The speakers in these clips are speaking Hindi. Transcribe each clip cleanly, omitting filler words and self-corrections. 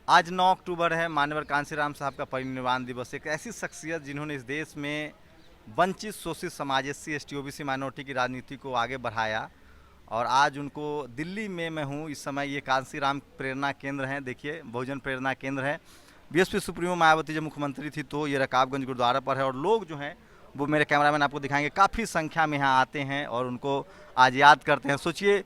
आज 9 अक्टूबर है, मान्यवर कांशीराम साहब का परिनिर्वाण दिवस। एक ऐसी शख्सियत जिन्होंने इस देश में वंचित शोषित समाज SC ST OBC माइनॉरिटी की राजनीति को आगे बढ़ाया और आज उनको दिल्ली में मैं हूँ इस समय। ये कांशीराम प्रेरणा केंद्र हैं, देखिए बहुजन प्रेरणा केंद्र है। BSP सुप्रीमो मायावती जब मुख्यमंत्री थी तो ये रकाबगंज गुरुद्वारा पर है और लोग जो हैं वो मेरे कैमरामैन आपको दिखाएंगे काफ़ी संख्या में यहाँ आते हैं और उनको आज याद करते हैं। सोचिए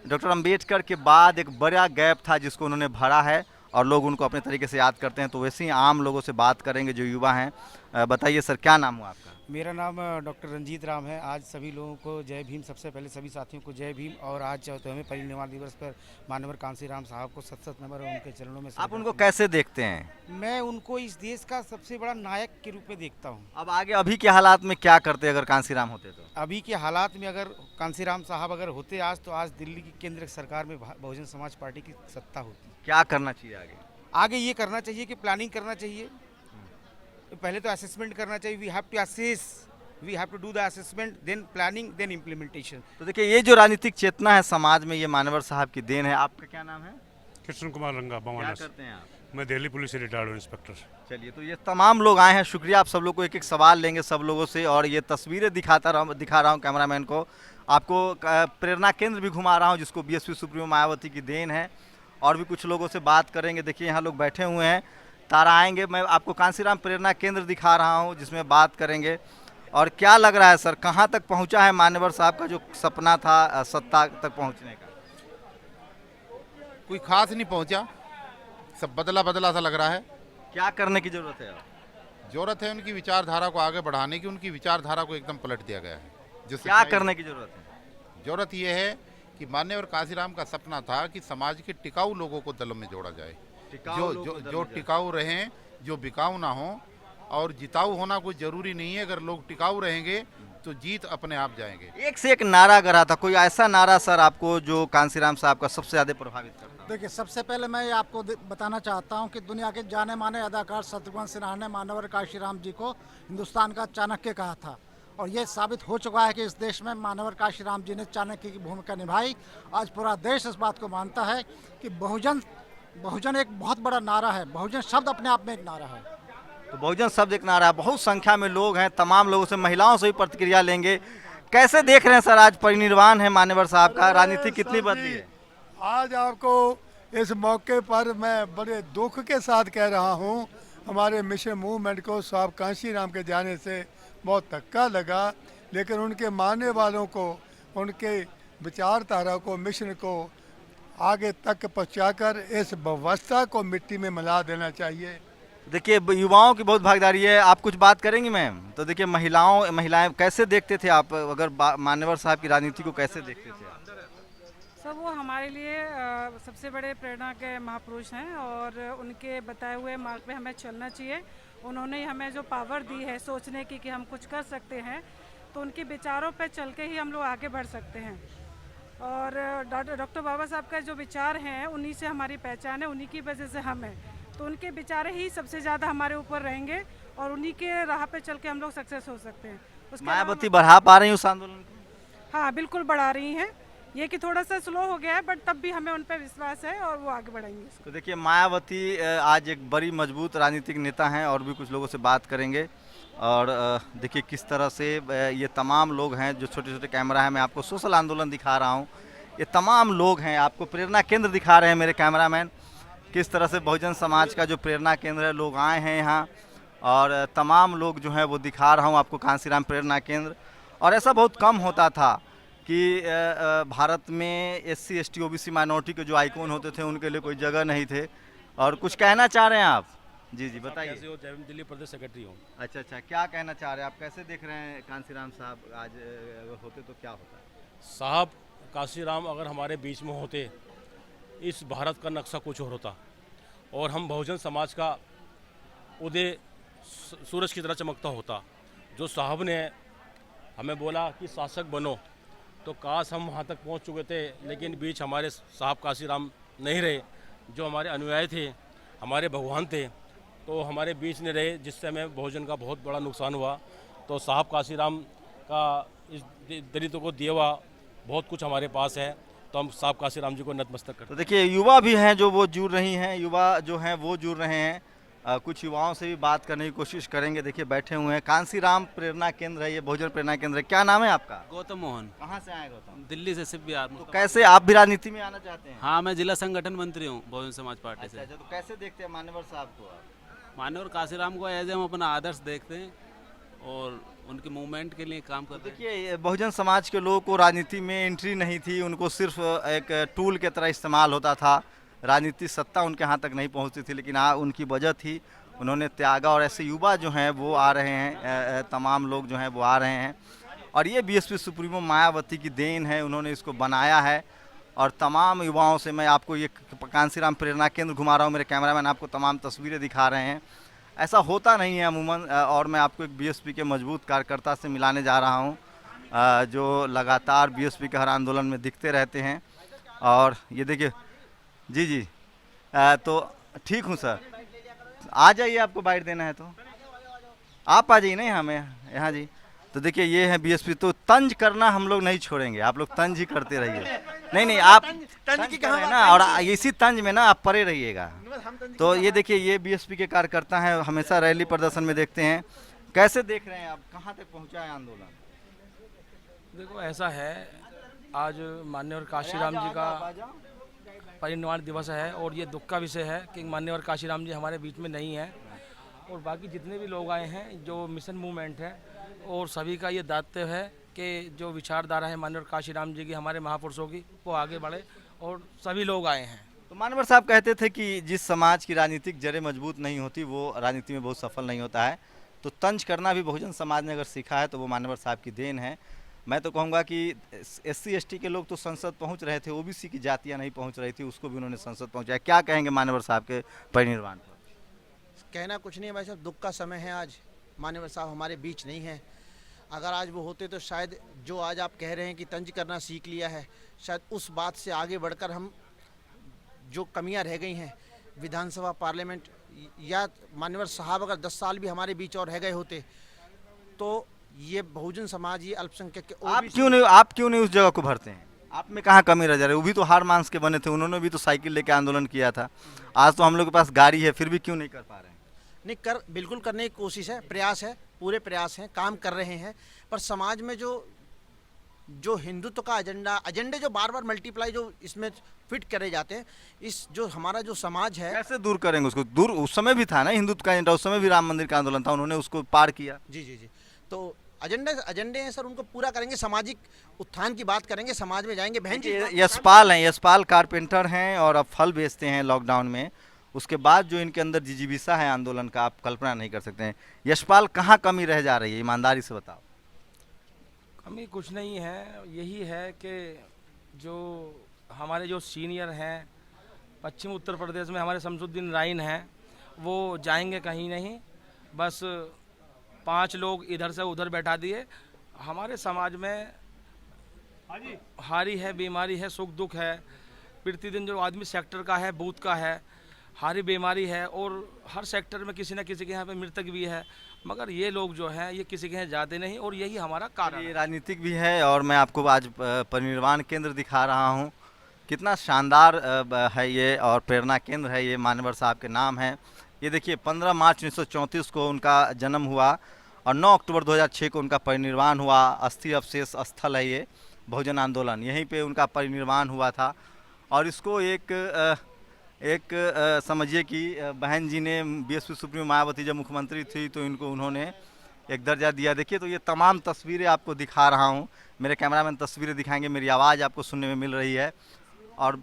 डॉक्टर अंबेडकर के बाद एक बड़ा गैप था जिसको उन्होंने भरा है और लोग उनको अपने तरीके से याद करते हैं। तो वैसे ही आम लोगों से बात करेंगे जो युवा हैं। बताइए सर, क्या नाम हुआ आपका? मेरा नाम डॉक्टर रंजीत राम है। आज सभी लोगों को जय भीम। सबसे पहले सभी साथियों को जय भीम। और आज 14वें परिनिर्वाण दिवस पर मानवर कांशीराम साहब को सत नंबर उनके चरणों में आप उनको कैसे देखते हैं? मैं उनको इस देश का सबसे बड़ा नायक के रूप में देखता हूँ। अब आगे अभी के हालात में क्या करते अगर कांशीराम होते तो? अभी के हालात में अगर कांशीराम साहब अगर होते आज, तो आज दिल्ली की केंद्र सरकार में बहुजन समाज पार्टी की सत्ता होती। क्या करना चाहिए आगे? आगे ये करना चाहिए कि प्लानिंग करना चाहिए। पहले तो असेसमेंट करना चाहिए। We have to assess, we have to do the assessment, then planning, then implementation. तो देखिए ये जो राजनीतिक चेतना है समाज में, ये मानवर साहब की देन है। आपका क्या नाम है? कृष्ण कुमार रंगा, क्या बवाना। करते हैं आप? मैं दिल्ली पुलिस से रिटायर्ड हूँ, इंस्पेक्टर। चलिए, तो ये तमाम लोग आए हैं। शुक्रिया। आप सब लोग को एक एक सवाल लेंगे सब लोगों से और ये तस्वीरें दिखा रहा हूँ कैमरामैन को। आपको प्रेरणा केंद्र भी घुमा रहा हूँ जिसको BSP सुप्रीमो मायावती की देन है। और भी कुछ लोगों से बात करेंगे। देखिए यहाँ लोग बैठे हुए हैं, तारा आएंगे। मैं आपको कांशीराम प्रेरणा केंद्र दिखा रहा हूँ जिसमें बात करेंगे। और क्या लग रहा है सर, कहाँ तक पहुँचा है मान्यवर साहब का जो सपना था सत्ता तक पहुँचने का? कोई खास नहीं पहुंचा, सब बदला बदला सा लग रहा है। क्या करने की ज़रूरत है अब? जरूरत है उनकी विचारधारा को आगे बढ़ाने की। उनकी विचारधारा को एकदम पलट दिया गया है। जो क्या करने की ज़रूरत है? जरूरत यह है कि मान्यवर कांशीराम का सपना था कि समाज के टिकाऊ लोगों को दलों में जोड़ा जाए, जो टिकाऊ रहें, जो बिकाऊ ना हो। और जिताऊ होना कोई जरूरी नहीं है। अगर लोग टिकाऊ रहेंगे तो जीत अपने आप जाएंगे। एक से एक नारा गढ़ा था, कोई ऐसा नारा सर आपको जो कांशीराम साहब का सबसे ज़्यादा प्रभावित करता? देखिए, सबसे पहले मैं आपको बताना चाहता हूं कि दुनिया के जाने माने अदाकार शत्रुघ्न सिन्हा ने मानवर कांशीराम जी को हिंदुस्तान का चाणक्य कहा था और ये साबित हो चुका है कि इस देश में मानवर कांशीराम जी ने चाणक्य की भूमिका निभाई। आज पूरा देश इस बात को मानता है कि बहुजन एक बहुत बड़ा नारा है। बहुजन शब्द अपने आप में एक नारा है। तो बहुजन शब्द एक नारा है। बहुत संख्या में लोग हैं, तमाम लोगों से, महिलाओं से भी प्रतिक्रिया लेंगे। कैसे देख रहे हैं सर, आज परिनिर्वाण है मान्यवर साहब का, राजनीति कितनी बदली है? आज आपको इस मौके पर मैं बड़े दुख के साथ कह रहा हूं, हमारे मिशन मूवमेंट को साहब कांशीराम के जाने से बहुत धक्का लगा। लेकिन उनके मानने वालों को, उनके विचारधारा को, मिशन को आगे तक पहुंचाकर इस व्यवस्था को मिट्टी में मिला देना चाहिए। देखिए युवाओं की बहुत भागीदारी है। आप कुछ बात करेंगी मैम? तो देखिए महिलाएं कैसे देखते थे आप, अगर मान्यवर साहब की राजनीति को कैसे देखते थे आप? सब वो हमारे लिए सबसे बड़े प्रेरणा के महापुरुष हैं और उनके बताए हुए मार्ग पे हमें चलना चाहिए। उन्होंने हमें जो पावर दी है सोचने की कि हम कुछ कर सकते हैं, तो उनके विचारों पे चल के ही हम लोग आगे बढ़ सकते हैं। और डॉक्टर बाबा साहब का जो विचार हैं उन्हीं से हमारी पहचान है, उन्हीं की वजह से हम हैं। तो उनके विचार ही सबसे ज़्यादा हमारे ऊपर रहेंगे और उन्हीं के राह पे चल के हम लोग सक्सेस हो सकते हैं। मायावती बढ़ा पा रही उस आंदोलन को? हाँ, बिल्कुल बढ़ा रही हैं। ये कि थोड़ा सा स्लो हो गया है, बट तब भी हमें उन पर विश्वास है और वो आगे बढ़ाएंगे। तो देखिए मायावती आज एक बड़ी मजबूत राजनीतिक नेता हैं और भी कुछ लोगों से बात करेंगे। और देखिए किस तरह से ये तमाम लोग हैं जो छोटे छोटे कैमरा है, मैं आपको सोशल आंदोलन दिखा रहा हूँ। ये तमाम लोग हैं, आपको प्रेरणा केंद्र दिखा रहे हैं मेरे कैमरामैन। किस तरह से बहुजन समाज का जो प्रेरणा केंद्र है, लोग आए हैं यहाँ और तमाम लोग जो हैं वो दिखा रहा हूँ आपको कांशीराम प्रेरणा केंद्र। और ऐसा बहुत कम होता था कि भारत में SC ST OBC माइनॉरिटी के जो आइकॉन होते थे उनके लिए कोई जगह नहीं थे। और कुछ कहना चाह रहे हैं आप? जी जी बताइए। दिल्ली प्रदेश सेक्रेटरी हूँ। अच्छा, क्या कहना चाह रहे हैं आप? कैसे देख रहे हैं कांशीराम साहब आज अगर होते तो क्या होता? साहब कांशीराम अगर हमारे बीच में होते, इस भारत का नक्शा कुछ और होता और हम बहुजन समाज का उदय सूरज की तरह चमकता होता। जो साहब ने हमें बोला कि शासक बनो, तो काश हम वहाँ तक पहुँच चुके थे, लेकिन बीच हमारे साहब कांशीराम नहीं रहे। जो हमारे अनुयायी थे, हमारे भगवान थे, तो हमारे बीच नहीं रहे, जिससे हमें बहुजन का बहुत बड़ा नुकसान हुआ। तो साहब कांशीराम का इस दलितों को दिया हुआ बहुत कुछ हमारे पास है तो हम साहब काशीराम जी को नतमस्तक करते हैं। तो देखिए युवा भी हैं जो वो जुड़ रही हैं, युवा जो हैं वो जुड़ रहे हैं। कुछ युवाओं से भी बात करने की कोशिश करेंगे। देखिए बैठे हुए हैं, कांसीराम प्रेरणा केंद्र है ये, बहुजन प्रेरणा केंद्र है। क्या नाम है आपका? गौतम मोहन, कहाँ से आए गौतम? दिल्ली से सिर्फ बिहार। तो कैसे आप भी राजनीति में आना चाहते हैं? हाँ, मैं जिला संगठन मंत्री हूँ बहुजन समाज पार्टी अच्छा से। अच्छा, तो कैसे देखते हैं मान्यवर साहब को आप? मान्यवर काशीराम को एज हम अपना आदर्श देखते हैं और उनके मूवमेंट के लिए काम करते हैं। देखिए ये बहुजन समाज के लोगों को राजनीति में एंट्री नहीं थी, उनको सिर्फ एक टूल के तरह इस्तेमाल होता था। राजनीतिक सत्ता उनके हाथ तक नहीं पहुंचती थी, लेकिन उनकी वजह थी, उन्होंने त्यागा। और ऐसे युवा जो हैं वो आ रहे हैं, तमाम लोग जो हैं वो आ रहे हैं। और ये बीएसपी सुप्रीमो मायावती की देन है, उन्होंने इसको बनाया है। और तमाम युवाओं से मैं आपको ये कांसीराम प्रेरणा केंद्र घुमा रहा हूँ, मेरे कैमरामैन आपको तमाम तस्वीरें दिखा रहे हैं। ऐसा होता नहीं है अमूमन। और मैं आपको एक बीएसपी के मजबूत कार्यकर्ता से मिलाने जा रहा हूँ, जो लगातार बीएसपी के हर आंदोलन में दिखते रहते हैं। और ये देखिए, जी जी, तो ठीक हूँ सर, आ जाइए, आपको बाइट देना है तो आप आ जाइए। नहीं हमें यहाँ जी। तो देखिए ये है बीएसपी, तो तंज करना हम लोग नहीं छोड़ेंगे, आप लोग तंज ही करते रहिए। नहीं आप तंज की करें ना, और इसी तंज में ना आप परे रहिएगा। तो ये देखिए ये बीएसपी के कार्यकर्ता हैं, हमेशा रैली प्रदर्शन में देखते हैं। कैसे देख रहे हैं आप, कहाँ तक पहुँचा है आंदोलन? देखो ऐसा है, आज मान्यवर काशीराम जी का परिनिर्वाण दिवस है और ये दुख का विषय है कि मान्यवर काशीराम जी हमारे बीच में नहीं है। और बाकी जितने भी लोग आए हैं, जो मिशन मूवमेंट है, और सभी का ये दायित्व है कि जो विचारधारा है मान्यवर काशीराम जी की, हमारे महापुरुषों की, वो आगे बढ़े। और सभी लोग आए हैं। तो मानवर साहब कहते थे कि जिस समाज की राजनीतिक जड़ें मजबूत नहीं होती वो राजनीति में बहुत सफल नहीं होता है। तो तंज करना भी बहुजन समाज ने अगर सीखा है तो वो मानवर साहब की देन है। मैं तो कहूँगा कि SC ST के लोग तो संसद पहुँच रहे थे, OBC की जातियाँ नहीं पहुँच रही थी, उसको भी उन्होंने संसद पहुँचाया। क्या कहेंगे मानवर साहब के परिनिर्वाण पर? कहना कुछ नहीं है भाई साहब, दुख का समय है। आज मान्यवर साहब हमारे बीच नहीं है। अगर आज वो होते तो शायद जो आज आप कह रहे हैं कि तंज करना सीख लिया है, शायद उस बात से आगे बढ़कर हम जो कमियां रह गई हैं विधानसभा पार्लियामेंट, या मान्यवर साहब अगर 10 साल भी हमारे बीच और रह गए होते तो ये बहुजन समाज, ये अल्पसंख्यक के आप क्यों नहीं उस जगह को भरते हैं? आप में कहाँ कमी रह जा रही है? वो भी तो हार मांस के बने थे, उन्होंने भी तो साइकिल लेके आंदोलन किया था। आज तो हम लोग के पास गाड़ी है, फिर भी क्यों नहीं कर पा रहे हैं? नहीं, बिल्कुल करने की कोशिश है, प्रयास है, पूरे प्रयास हैं, काम कर रहे हैं। पर समाज में जो हिंदुत्व का एजेंडे जो बार बार मल्टीप्लाई जो इसमें फिट करे जाते हैं, इस जो हमारा जो समाज है, कैसे दूर करेंगे उसको? दूर उस समय भी था ना हिंदुत्व का एजेंडा, उस समय भी राम मंदिर का आंदोलन था, उन्होंने उसको पार किया। जी। तो एजेंडे हैं सर, उनको पूरा करेंगे। सामाजिक उत्थान की बात करेंगे, समाज में जाएंगे। बहन जी यशपाल हैं, यशपाल कारपेंटर हैं और अब फल बेचते हैं लॉकडाउन में। उसके बाद जो इनके अंदर जिजीविसा है आंदोलन का, आप कल्पना नहीं कर सकते हैं। यशपाल कहाँ कमी रह जा रही है, ईमानदारी से बताओ। कमी कुछ नहीं है, यही है कि जो हमारे जो सीनियर हैं पश्चिम उत्तर प्रदेश में, हमारे शमसुद्दीन राइन हैं, वो जाएंगे कहीं नहीं। बस 5 लोग इधर से उधर बैठा दिए। हमारे समाज में हारी है, बीमारी है, सुख दुख है। प्रतिदिन जो आदमी सेक्टर का है, बूथ का है, हारी बीमारी है, और हर सेक्टर में किसी न किसी के यहाँ पे मृतक भी है। मगर ये लोग जो हैं ये किसी के यहाँ जाते नहीं, और यही हमारा कारण ये है। राजनीतिक भी है। और मैं आपको आज परिनिर्वाण केंद्र दिखा रहा हूँ, कितना शानदार है ये, और प्रेरणा केंद्र है ये, मान्यवर साहब के नाम है। ये देखिए 15 मार्च 1934 को उनका जन्म हुआ और 9 अक्टूबर 2006 को उनका परिनिर्वाण हुआ। अस्थि अवशेष स्थल है ये बहुजन आंदोलन, यहीं पे उनका परिनिर्वाण हुआ था। और इसको एक समझिए कि बहन जी ने, बीएसपी सुप्रीमो मायावती जब मुख्यमंत्री थी तो इनको उन्होंने एक दर्जा दिया। देखिए तो ये तमाम तस्वीरें आपको दिखा रहा हूँ, मेरे कैमरामैन तस्वीरें दिखाएंगे, मेरी आवाज़ आपको सुनने में मिल रही है। और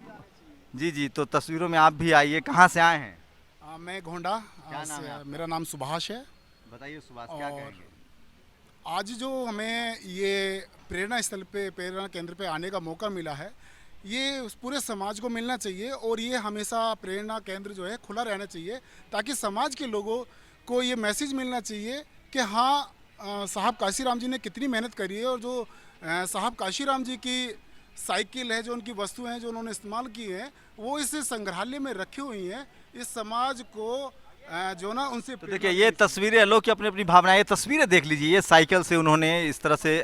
जी, तो तस्वीरों में आप भी आइए। कहाँ से आए हैं? मैं गोंडा। क्या नाम है आपका? मेरा नाम सुभाष है। बताइए सुभाष, क्या कहेंगे? आज जो हमें ये प्रेरणा स्थल पे, प्रेरणा केंद्र पे आने का मौका मिला है, ये उस पूरे समाज को मिलना चाहिए। और ये हमेशा प्रेरणा केंद्र जो है खुला रहना चाहिए, ताकि समाज के लोगों को ये मैसेज मिलना चाहिए कि हाँ, साहब काशीराम जी ने कितनी मेहनत करी है। और जो साहब काशीराम जी की साइकिल है, जो उनकी वस्तुएं हैं जो उन्होंने इस्तेमाल की हैं, वो इस संग्रहालय में रखी हुई हैं। इस समाज को जो ना उनसे तो देखिए ये तस्वीरें, लोग की अपनी अपनी भावनाएं, ये तस्वीरें देख लीजिए। ये साइकिल से उन्होंने इस तरह से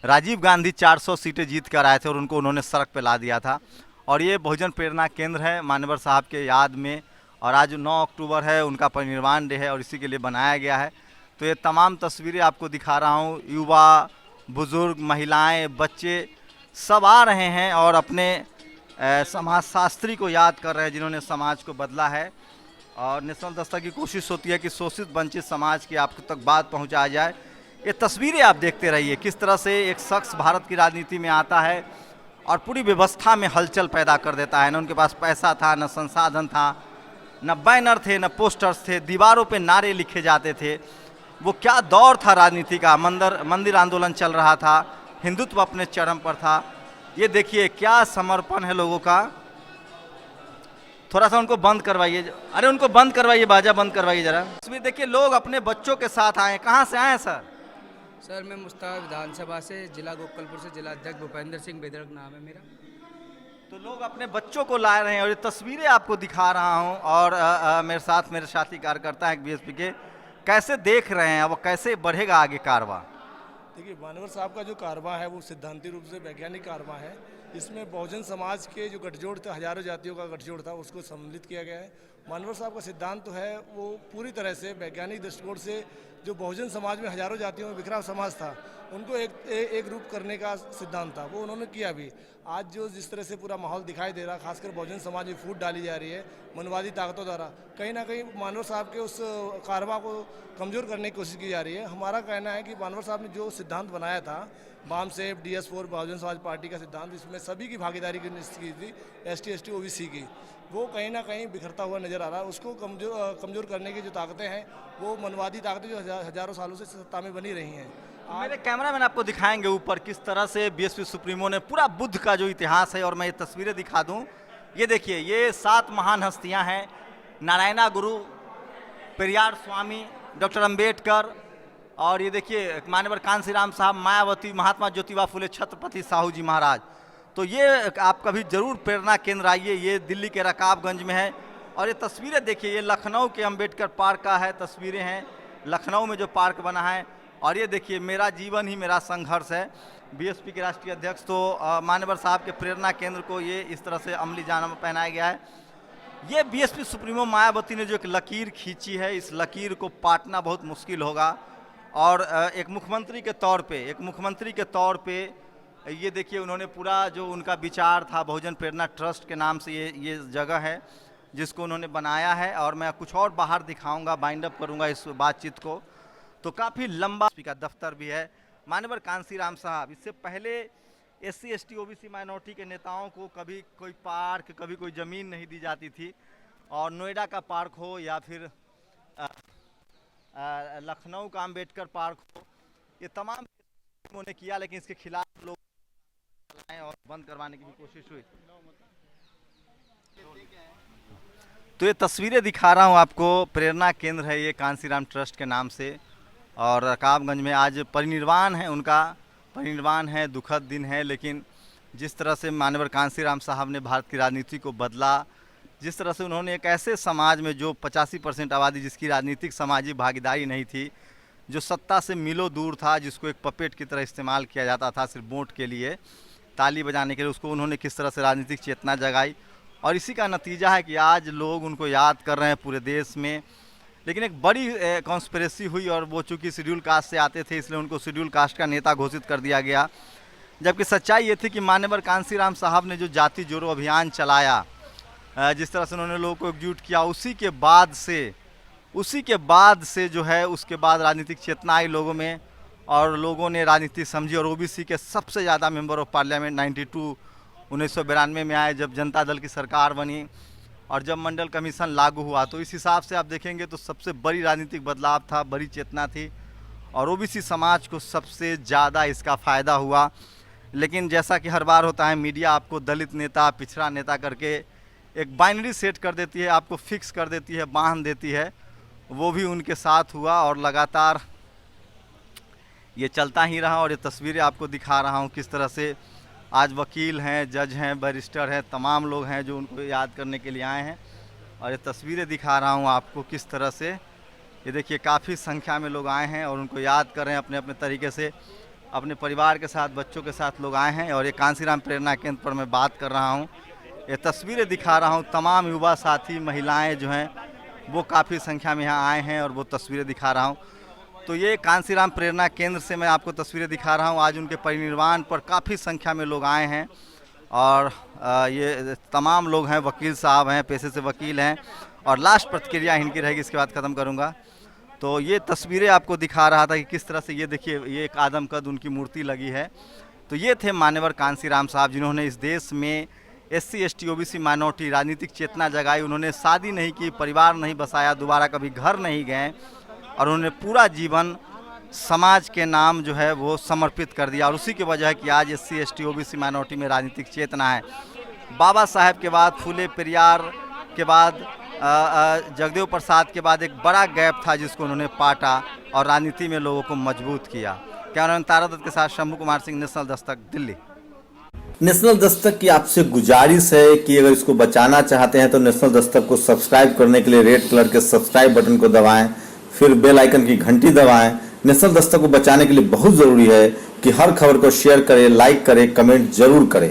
राजीव गांधी 400 सीटें जीत कर आए थे और उनको उन्होंने सड़क पे ला दिया था। और ये बहुजन प्रेरणा केंद्र है मान्यवर साहब के याद में, और आज 9 अक्टूबर है, उनका परिनिर्वाण डे है और इसी के लिए बनाया गया है। तो ये तमाम तस्वीरें आपको दिखा रहा हूँ, युवा, बुज़ुर्ग, महिलाएं, बच्चे सब आ रहे हैं और अपने समाजशास्त्री को याद कर रहे हैं जिन्होंने समाज को बदला है। और नेशनल दस्तक की कोशिश होती है कि शोषित वंचित समाज की आप तक बात पहुंचाया जाए। ये तस्वीरें आप देखते रहिए किस तरह से एक शख्स भारत की राजनीति में आता है और पूरी व्यवस्था में हलचल पैदा कर देता है। न उनके पास पैसा था, न संसाधन था, न बैनर थे, न पोस्टर्स थे, दीवारों पे नारे लिखे जाते थे। वो क्या दौर था राजनीति का। मंदिर आंदोलन चल रहा था, हिंदुत्व अपने चरम पर था। ये देखिए क्या समर्पण है लोगों का। थोड़ा सा उनको बंद करवाइए, अरे उनको बंद करवाइए, बाजा बंद करवाइए जरा। इसमें देखिए लोग अपने बच्चों के साथ आए। कहाँ से आए हैं सर? सर मैं मुस्ताद विधानसभा से, जिला गोकलपुर से, जिला अध्यक्ष भूपेंद्र सिंह बेदरक नाम है मेरा। तो लोग अपने बच्चों को ला रहे हैं और ये तस्वीरें आपको दिखा रहा हूँ। और मेरे साथ मेरे साथी कार्यकर्ता हैं बीएसपी के, कैसे देख रहे हैं वो, कैसे बढ़ेगा आगे कारवां? देखिए मानवर साहब का जो कारवां है वो सिद्धांती रूप से वैज्ञानिक कारवां है। इसमें बहुजन समाज के जो गठजोड़ था, हजारों जातियों का गठजोड़ था, उसको सम्मिलित किया गया है। मानवर साहब का सिद्धांत तो है वो पूरी तरह से वैज्ञानिक दृष्टिकोण से जो बहुजन समाज में हजारों जातियों में बिखरा समाज था उनको एक रूप करने का सिद्धांत था, वो उन्होंने किया भी। आज जो जिस तरह से पूरा माहौल दिखाई दे रहा, खासकर बहुजन समाज में फूट डाली जा रही है मनवादी ताकतों द्वारा, कहीं ना कहीं मानवर साहब के उस कारवां को कमज़ोर करने की कोशिश की जा रही है। हमारा कहना है कि मानवर साहब ने जो सिद्धांत बनाया था, वाम safe DS4 Bahujan Samaj party का सिद्धांत, इसमें सभी की भागीदारी की थी, ST ST OBC की, वो कहीं ना कहीं बिखरता हुआ नज़र आ रहा है। उसको कमज़ोर करने की जो ताकतें हैं वो मनवादी ताकतें जो हजारों सालों से सत्ता में बनी रही हैं। मेरे कैमरामैन आपको दिखाएंगे ऊपर किस तरह से बीएसपी सुप्रीमो ने पूरा बुद्ध का जो इतिहास है, और मैं ये तस्वीरें दिखा दूं। ये देखिए ये 7 महान हस्तियां हैं, नारायणा गुरु, पेरियार स्वामी, डॉक्टर अंबेडकर, और ये देखिए मान्यवर कांसीराम साहब, मायावती, महात्मा ज्योतिबा फुले, छत्रपति साहू जी महाराज। तो ये आप कभी जरूर प्रेरणा केंद्र आइए, ये दिल्ली के रकाबगंज में है। और ये तस्वीरें देखिए, ये लखनऊ के अंबेडकर पार्क का है, तस्वीरें हैं लखनऊ में जो पार्क बना है। और ये देखिए मेरा जीवन ही मेरा संघर्ष है, बीएसपी के राष्ट्रीय अध्यक्ष। तो मान्यवर साहब के प्रेरणा केंद्र को ये इस तरह से अमली जामा पहनाया गया है। ये बीएसपी सुप्रीमो मायावती ने जो एक लकीर खींची है, इस लकीर को पाटना बहुत मुश्किल होगा। और एक मुख्यमंत्री के तौर पे ये देखिए उन्होंने पूरा जो उनका विचार था, बहुजन प्रेरणा ट्रस्ट के नाम से ये जगह है जिसको उन्होंने बनाया है। और मैं कुछ और बाहर दिखाऊंगा, बाइंड अप करूंगा इस बातचीत को। तो काफ़ी लंबा का दफ्तर भी है। मान्यवर कांसीराम साहब, इससे पहले SC ST OBC माइनॉरिटी के नेताओं को कभी कोई पार्क, कभी कोई ज़मीन नहीं दी जाती थी। और नोएडा का पार्क हो या फिर लखनऊ का अंबेडकर पार्क हो, ये तमाम उन्होंने किया, लेकिन इसके खिलाफ लोग आए और बंद करवाने की भी कोशिश हुई। तो ये तस्वीरें दिखा रहा हूँ आपको, प्रेरणा केंद्र है ये कांसीराम ट्रस्ट के नाम से। और रकाबगंज में आज परिनिर्वाण है, उनका परिनिर्वाण है, दुखद दिन है। लेकिन जिस तरह से मान्यवर कांसीराम साहब ने भारत की राजनीति को बदला, जिस तरह से उन्होंने एक ऐसे समाज में जो 85% आबादी जिसकी राजनीतिक सामाजिक भागीदारी नहीं थी, जो सत्ता से मिलो दूर था, जिसको एक पपेट की तरह इस्तेमाल किया जाता था सिर्फ वोट के लिए, ताली बजाने के लिए, उसको उन्होंने किस तरह से राजनीतिक चेतना जगाई। और इसी का नतीजा है कि आज लोग उनको याद कर रहे हैं पूरे देश में। लेकिन एक बड़ी कॉन्स्पिरेसी हुई, और वो चूँकि शेड्यूल कास्ट से आते थे इसलिए उनको शेड्यूल कास्ट का नेता घोषित कर दिया गया। जबकि सच्चाई ये थी कि मान्यवर कांसीराम साहब ने जो जाति जोड़ो अभियान चलाया, जिस तरह से उन्होंने लोगों को एकजुट किया, उसी के बाद से जो है उसके बाद राजनीतिक चेतना आई लोगों में और लोगों ने राजनीति समझी। और OBC के सबसे ज़्यादा मेंबर ऑफ पार्लियामेंट 1992 में आए जब जनता दल की सरकार बनी, और जब मंडल कमीशन लागू हुआ। तो इस हिसाब से आप देखेंगे तो सबसे बड़ी राजनीतिक बदलाव था, बड़ी चेतना थी, और OBC समाज को सबसे ज़्यादा इसका फ़ायदा हुआ। लेकिन जैसा कि हर बार होता है, मीडिया आपको दलित नेता, पिछड़ा नेता करके एक बाइनरी सेट कर देती है, आपको फिक्स कर देती है, बांध देती है। वो भी उनके साथ हुआ और लगातार ये चलता ही रहा। और ये तस्वीरें आपको दिखा रहा हूँ किस तरह से आज वकील हैं, जज हैं, बैरिस्टर हैं, तमाम लोग हैं जो उनको याद करने के लिए आए हैं। और ये तस्वीरें दिखा रहा हूँ आपको किस तरह से, ये देखिए काफ़ी संख्या में लोग आए हैं और उनको याद कर रहे हैं अपने अपने तरीके से। अपने परिवार के साथ, बच्चों के साथ लोग आए हैं और ये कांसीराम प्रेरणा केंद्र पर मैं बात कर रहा हूँ, ये तस्वीरें दिखा रहा हूँ। तमाम युवा साथी, महिलाएं जो हैं वो काफ़ी संख्या में यहाँ आए हैं और वो तस्वीरें दिखा रहा हूँ। तो ये कांसीराम प्रेरणा केंद्र से मैं आपको तस्वीरें दिखा रहा हूँ। आज उनके परिनिर्वाण पर काफ़ी संख्या में लोग आए हैं और ये तमाम लोग हैं, वकील साहब हैं, पेशे से वकील हैं और लास्ट प्रतिक्रिया इनकी रहेगी, इसके बाद ख़त्म करूँगा। तो ये तस्वीरें आपको दिखा रहा था कि किस तरह से ये देखिए, ये एक आदमकद उनकी मूर्ति लगी है। तो ये थे मान्यवर कांसीराम साहब, जिन्होंने इस देश में SC ST OBC माइनॉरिटी राजनीतिक चेतना जगाई। उन्होंने शादी नहीं की, परिवार नहीं बसाया, दोबारा कभी घर नहीं गए और उन्होंने पूरा जीवन समाज के नाम जो है वो समर्पित कर दिया और उसी की वजह है कि आज SC ST OBC माइनॉरिटी में राजनीतिक चेतना है। बाबा साहेब के बाद, फूले पेरियार के बाद, जगदेव प्रसाद के बाद एक बड़ा गैप था जिसको उन्होंने पाटा और राजनीति में लोगों को मजबूत किया। कैमरामैन तारा दत्त के साथ शंभू कुमार सिंह, नेशनल दस्तक, दिल्ली। नेशनल दस्तक की आपसे गुजारिश है कि अगर इसको बचाना चाहते हैं तो नेशनल दस्तक को सब्सक्राइब करने के लिए रेड कलर के सब्सक्राइब बटन को दबाएं, फिर बेल आइकन की घंटी दबाएं। नेशनल दस्तक को बचाने के लिए बहुत जरूरी है कि हर खबर को शेयर करें, लाइक करें, कमेंट जरूर करें।